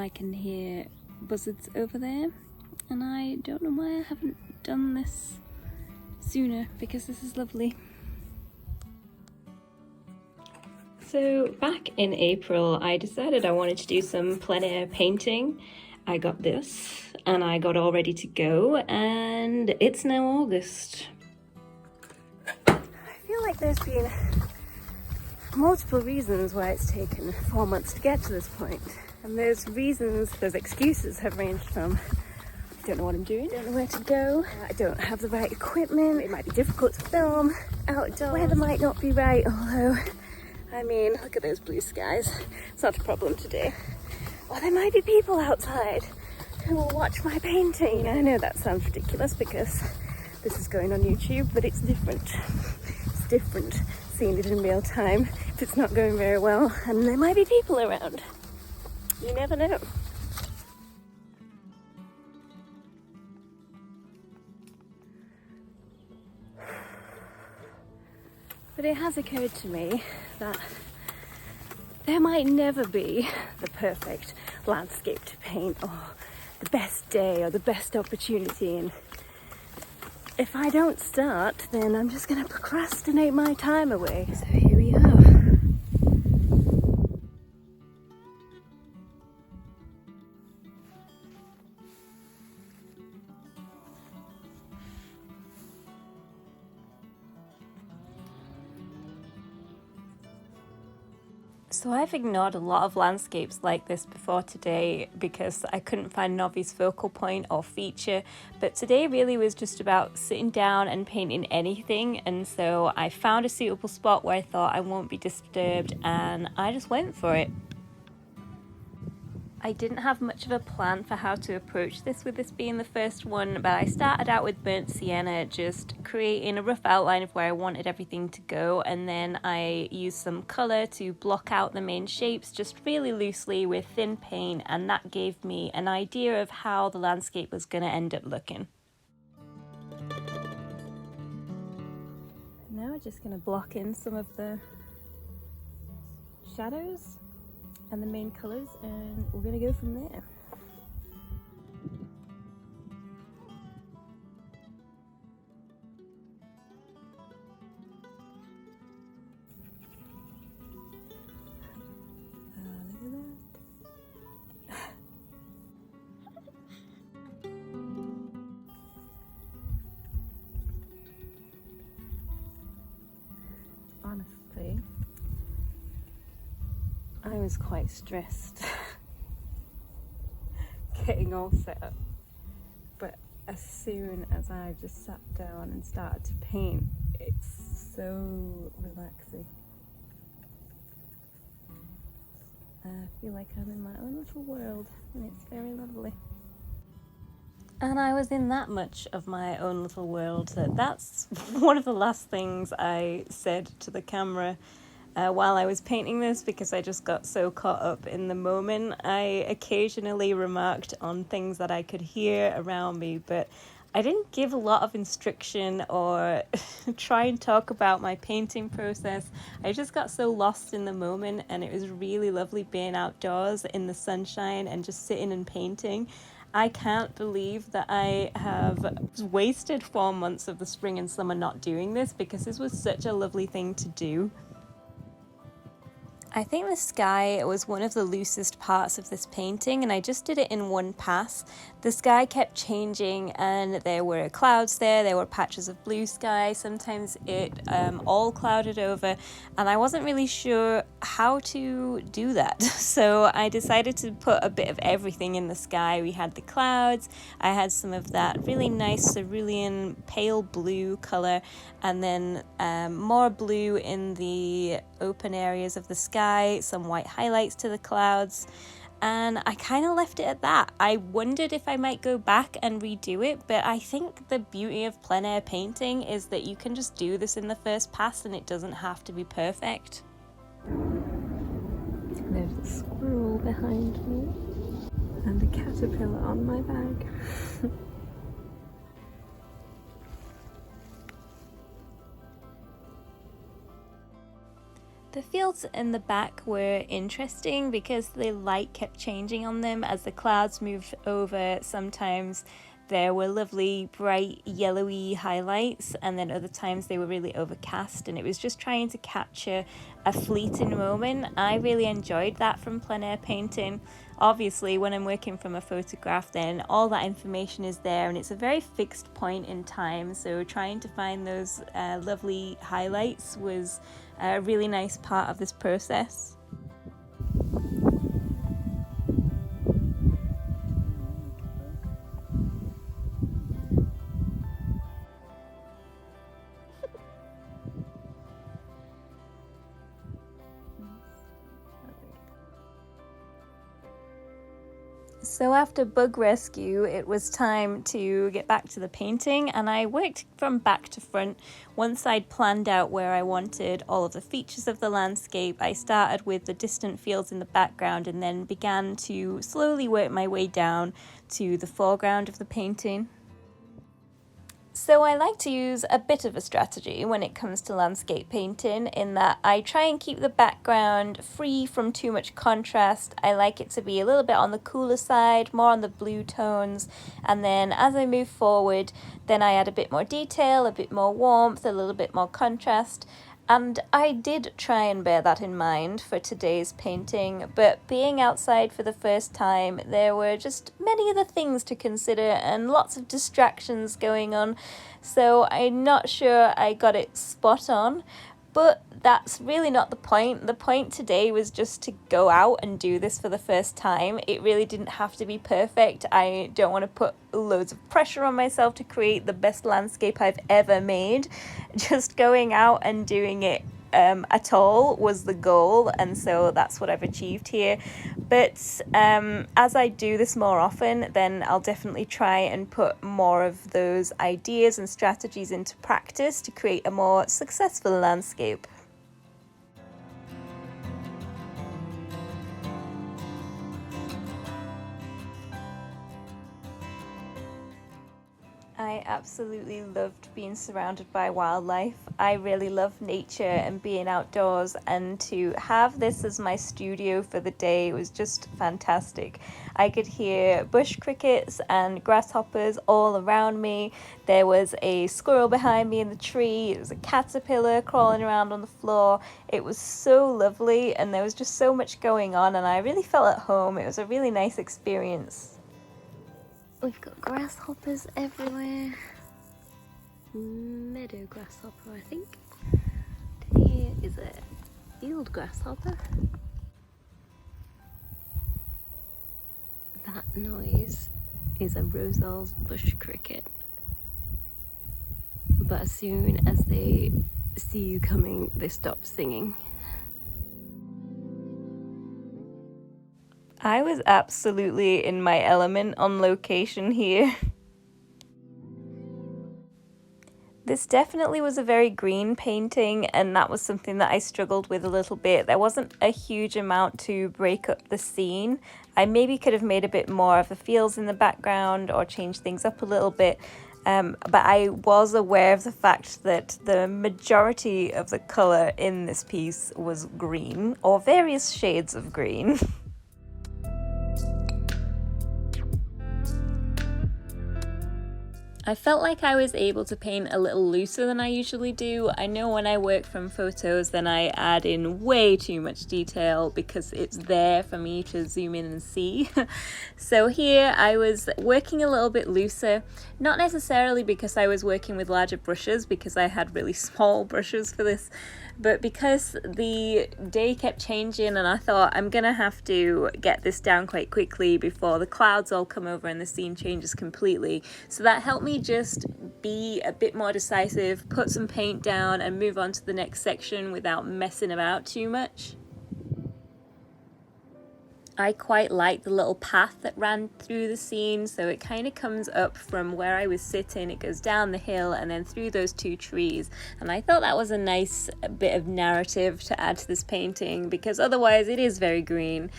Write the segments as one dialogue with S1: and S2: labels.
S1: I can hear buzzards over there, and I don't know why I haven't done this sooner, because this is lovely. So back in April, I decided I wanted to do some plein air painting. I got this and I got all ready to go, and it's now August. I feel like there's been multiple reasons why it's taken 4 months to get to this point. And those reasons, those excuses have ranged from I don't know what I'm doing, don't know where to go, I don't have the right equipment, it might be difficult to film outdoors, weather might not be right, although, I mean, look at those blue skies, it's not a problem today. Or there might be people outside who will watch my painting. I know that sounds ridiculous because this is going on YouTube, but it's different. It's different seeing it in real time if it's not going very well, and there might be people around. You never know. But it has occurred to me that there might never be the perfect landscape to paint, or the best day, or the best opportunity, and if I don't start, then I'm just going to procrastinate my time away. So here we are. So I've ignored a lot of landscapes like this before today because I couldn't find an obvious focal point or feature, but today really was just about sitting down and painting anything, and so I found a suitable spot where I thought I won't be disturbed, and I just went for it. I didn't have much of a plan for how to approach this with this being the first one, but I started out with burnt sienna, just creating a rough outline of where I wanted everything to go, and then I used some colour to block out the main shapes just really loosely with thin paint, and that gave me an idea of how the landscape was going to end up looking. Now we're just going to block in some of the shadows and the main colours, and we're going to go from there. Look at that. Honestly, I was quite stressed getting all set up, but as soon as I just sat down and started to paint, it's so relaxing. I feel like I'm in my own little world, and it's very lovely. And I was in that much of my own little world that that's one of the last things I said to the camera while I was painting this, because I just got so caught up in the moment. I occasionally remarked on things that I could hear around me, but I didn't give a lot of instruction or try and talk about my painting process. I just got so lost in the moment, and it was really lovely being outdoors in the sunshine and just sitting and painting. I can't believe that I have wasted 4 months of the spring and summer not doing this, because this was such a lovely thing to do. I think the sky was one of the loosest parts of this painting, and I just did it in one pass. The sky kept changing, and there were clouds there were patches of blue sky, sometimes it all clouded over, and I wasn't really sure how to do that. So I decided to put a bit of everything in the sky. We had the clouds, I had some of that really nice cerulean pale blue colour, and then more blue in the open areas of the sky, some white highlights to the clouds, and I kind of left it at that. I wondered if I might go back and redo it, but I think the beauty of plein air painting is that you can just do this in the first pass and it doesn't have to be perfect. There's a squirrel behind me and a caterpillar on my bag. The fields in the back were interesting because the light kept changing on them as the clouds moved over. Sometimes there were lovely bright yellowy highlights, and then other times they were really overcast, and it was just trying to capture a fleeting moment. I really enjoyed that from plein air painting. Obviously, when I'm working from a photograph, then all that information is there and it's a very fixed point in time, so trying to find those lovely highlights was a really nice part of this process. So after bug rescue, it was time to get back to the painting, and I worked from back to front. Once I'd planned out where I wanted all of the features of the landscape, I started with the distant fields in the background and then began to slowly work my way down to the foreground of the painting. So I like to use a bit of a strategy when it comes to landscape painting, in that I try and keep the background free from too much contrast. I like it to be a little bit on the cooler side, more on the blue tones, and then as I move forward, then I add a bit more detail, a bit more warmth, a little bit more contrast. And I did try and bear that in mind for today's painting, but being outside for the first time, there were just many other things to consider and lots of distractions going on, so I'm not sure I got it spot on. But that's really not the point. The point today was just to go out and do this for the first time. It really didn't have to be perfect. I don't want to put loads of pressure on myself to create the best landscape I've ever made. Just going out and doing it at all was the goal, and so that's what I've achieved here. But as I do this more often, then I'll definitely try and put more of those ideas and strategies into practice to create a more successful landscape. I absolutely loved being surrounded by wildlife. I really love nature and being outdoors, and to have this as my studio for the day was just fantastic. I could hear bush crickets and grasshoppers all around me. There was a squirrel behind me in the tree. There was a caterpillar crawling around on the floor. It was so lovely, and there was just so much going on, and I really felt at home. It was a really nice experience. We've got grasshoppers everywhere. Meadow grasshopper, I think. Here is a field grasshopper. That noise is a Rosal's bush cricket. But as soon as they see you coming, they stop singing. I was absolutely in my element on location here. This definitely was a very green painting, and that was something that I struggled with a little bit. There wasn't a huge amount to break up the scene. I maybe could have made a bit more of the fields in the background or changed things up a little bit. But I was aware of the fact that the majority of the colour in this piece was green, or various shades of green. I felt like I was able to paint a little looser than I usually do. I know when I work from photos, then I add in way too much detail because it's there for me to zoom in and see. So here I was working a little bit looser, not necessarily because I was working with larger brushes, because I had really small brushes for this, but because the day kept changing and I thought I'm gonna have to get this down quite quickly before the clouds all come over and the scene changes completely. So that helped me just be a bit more decisive, put some paint down and move on to the next section without messing about too much. I quite like the little path that ran through the scene, so it kind of comes up from where I was sitting, it goes down the hill and then through those two trees, and I thought that was a nice bit of narrative to add to this painting because otherwise it is very green.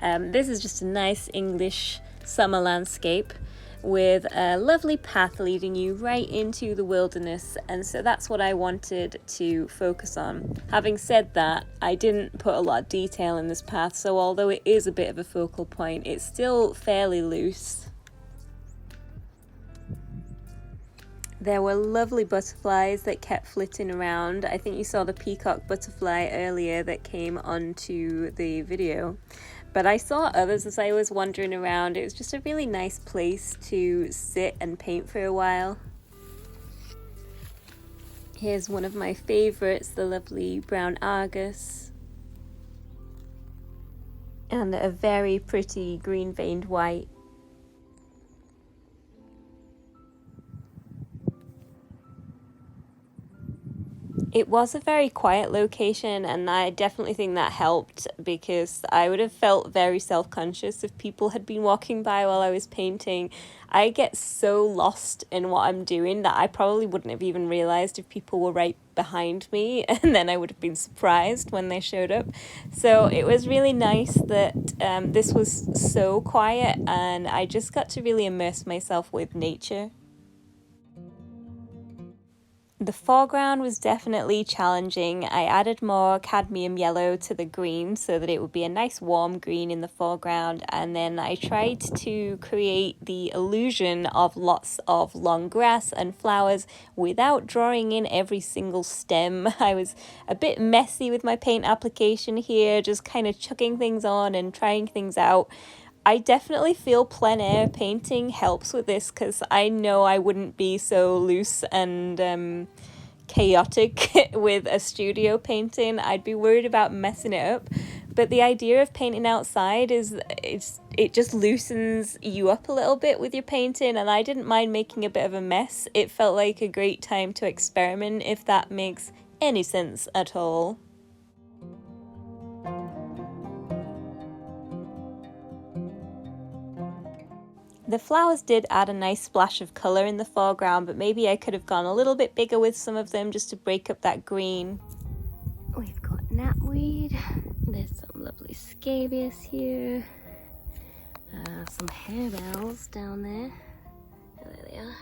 S1: This is just a nice English summer landscape, with a lovely path leading you right into the wilderness, and so that's what I wanted to focus on. Having said that, I didn't put a lot of detail in this path, so although it is a bit of a focal point, it's still fairly loose. There were lovely butterflies that kept flitting around. I think you saw the peacock butterfly earlier that came onto the video. But I saw others as I was wandering around. It was just a really nice place to sit and paint for a while. Here's one of my favourites, the lovely brown argus. And a very pretty green veined white. It was a very quiet location, and I definitely think that helped, because I would have felt very self-conscious if people had been walking by while I was painting. I get so lost in what I'm doing that I probably wouldn't have even realised if people were right behind me, and then I would have been surprised when they showed up. So it was really nice that this was so quiet, and I just got to really immerse myself with nature. The foreground was definitely challenging. I added more cadmium yellow to the green so that it would be a nice warm green in the foreground, and then I tried to create the illusion of lots of long grass and flowers without drawing in every single stem. I was a bit messy with my paint application here, just kind of chucking things on and trying things out. I definitely feel plein air painting helps with this, because I know I wouldn't be so loose and chaotic with a studio painting. I'd be worried about messing it up. But the idea of painting outside is it just loosens you up a little bit with your painting, and I didn't mind making a bit of a mess. It felt like a great time to experiment, if that makes any sense at all. The flowers did add a nice splash of colour in the foreground, but maybe I could have gone a little bit bigger with some of them just to break up that green. We've got knapweed, there's some lovely scabious here, some harebells down there. Oh, there they are.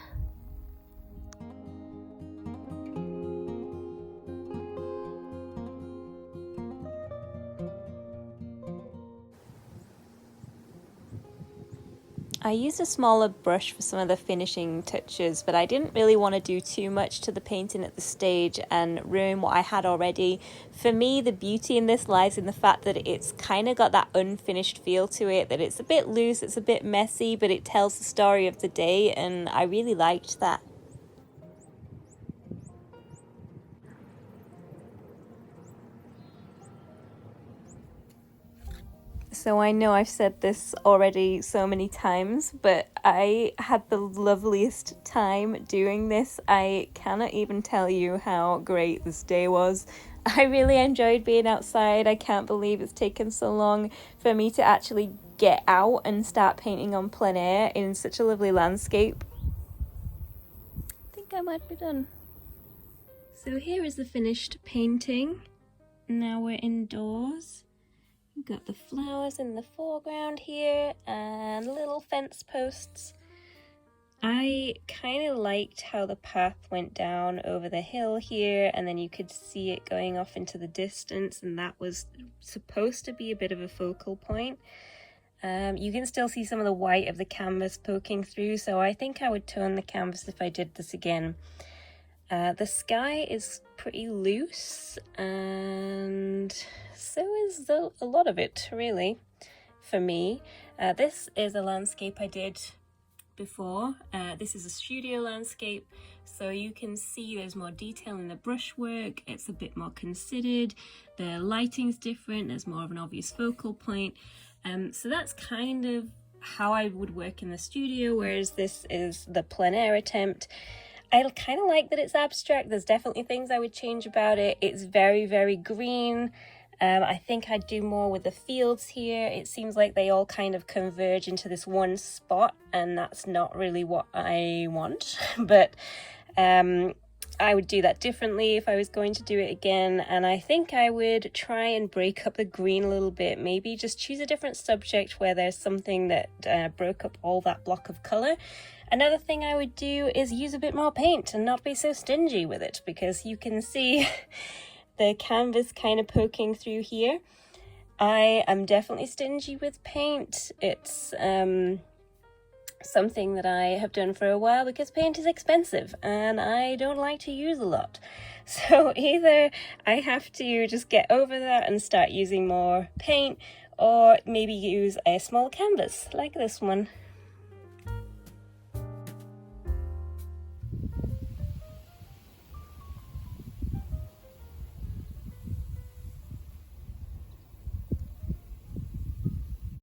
S1: I used a smaller brush for some of the finishing touches, but I didn't really want to do too much to the painting at the stage and ruin what I had already. For me, the beauty in this lies in the fact that it's kind of got that unfinished feel to it, that it's a bit loose, it's a bit messy, but it tells the story of the day, and I really liked that. So I know I've said this already so many times, but I had the loveliest time doing this. I cannot even tell you how great this day was. I really enjoyed being outside. I can't believe it's taken so long for me to actually get out and start painting on plein air in such a lovely landscape. I think I might be done. So here is the finished painting. Now we're indoors. We've got the flowers in the foreground here and little fence posts. I kind of liked how the path went down over the hill here, and then you could see it going off into the distance, and that was supposed to be a bit of a focal point. You can still see some of the white of the canvas poking through, so I think I would tone the canvas if I did this again. The sky is pretty loose, and so is a lot of it, really, for me. This is a landscape I did before. This is a studio landscape, so you can see there's more detail in the brushwork. It's a bit more considered. The lighting's different. There's more of an obvious focal point. So that's kind of how I would work in the studio, whereas this is the plein air attempt. I kind of like that it's abstract. There's definitely things I would change about it. It's very, very green. I think I'd do more with the fields here. It seems like they all kind of converge into this one spot, and that's not really what I want. But I would do that differently if I was going to do it again, and I think I would try and break up the green a little bit. Maybe just choose a different subject where there's something that broke up all that block of colour. Another thing I would do is use a bit more paint and not be so stingy with it, because you can see the canvas kind of poking through here. I am definitely stingy with paint. It's something that I have done for a while because paint is expensive and I don't like to use a lot. So either I have to just get over that and start using more paint, or maybe use a small canvas like this one.